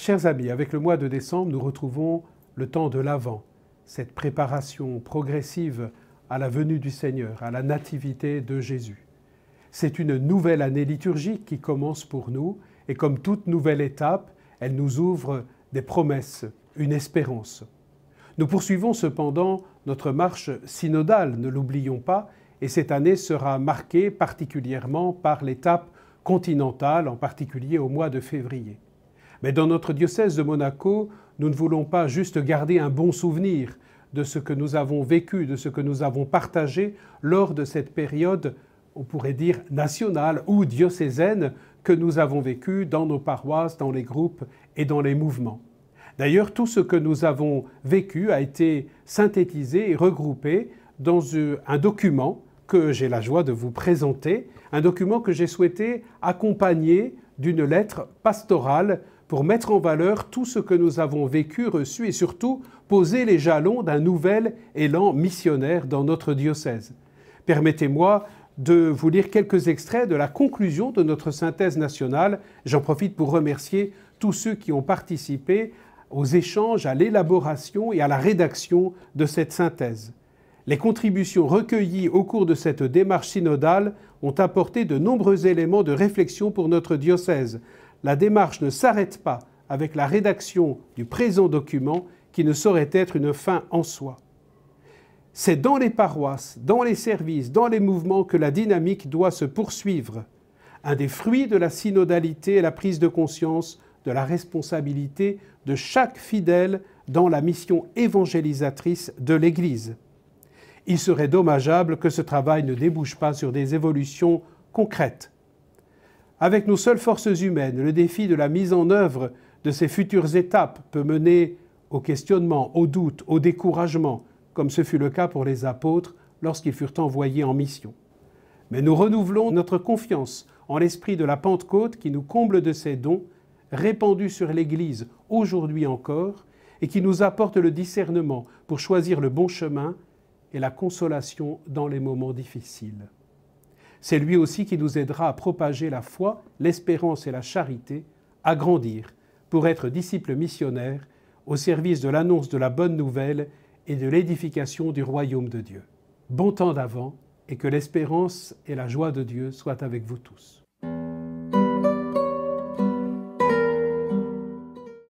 Chers amis, avec le mois de décembre, nous retrouvons le temps de l'Avent, cette préparation progressive à la venue du Seigneur, à la nativité de Jésus. C'est une nouvelle année liturgique qui commence pour nous et comme toute nouvelle étape, elle nous ouvre des promesses, une espérance. Nous poursuivons cependant notre marche synodale, ne l'oublions pas, et cette année sera marquée particulièrement par l'étape continentale, en particulier au mois de février. Mais dans notre diocèse de Monaco, nous ne voulons pas juste garder un bon souvenir de ce que nous avons vécu, de ce que nous avons partagé lors de cette période, on pourrait dire nationale ou diocésaine, que nous avons vécu dans nos paroisses, dans les groupes et dans les mouvements. D'ailleurs, tout ce que nous avons vécu a été synthétisé et regroupé dans un document que j'ai la joie de vous présenter, un document que j'ai souhaité accompagner d'une lettre pastorale pour mettre en valeur tout ce que nous avons vécu, reçu et surtout poser les jalons d'un nouvel élan missionnaire dans notre diocèse. Permettez-moi de vous lire quelques extraits de la conclusion de notre synthèse nationale. J'en profite pour remercier tous ceux qui ont participé aux échanges, à l'élaboration et à la rédaction de cette synthèse. Les contributions recueillies au cours de cette démarche synodale ont apporté de nombreux éléments de réflexion pour notre diocèse. La démarche ne s'arrête pas avec la rédaction du présent document qui ne saurait être une fin en soi. C'est dans les paroisses, dans les services, dans les mouvements que la dynamique doit se poursuivre. Un des fruits de la synodalité est la prise de conscience de la responsabilité de chaque fidèle dans la mission évangélisatrice de l'Église. Il serait dommageable que ce travail ne débouche pas sur des évolutions concrètes. Avec nos seules forces humaines, le défi de la mise en œuvre de ces futures étapes peut mener au questionnement, au doute, au découragement, comme ce fut le cas pour les apôtres lorsqu'ils furent envoyés en mission. Mais nous renouvelons notre confiance en l'esprit de la Pentecôte qui nous comble de ses dons, répandus sur l'Église aujourd'hui encore, et qui nous apporte le discernement pour choisir le bon chemin et la consolation dans les moments difficiles. C'est lui aussi qui nous aidera à propager la foi, l'espérance et la charité, à grandir pour être disciples missionnaires au service de l'annonce de la bonne nouvelle et de l'édification du royaume de Dieu. Bon temps d'Avent et que l'espérance et la joie de Dieu soient avec vous tous.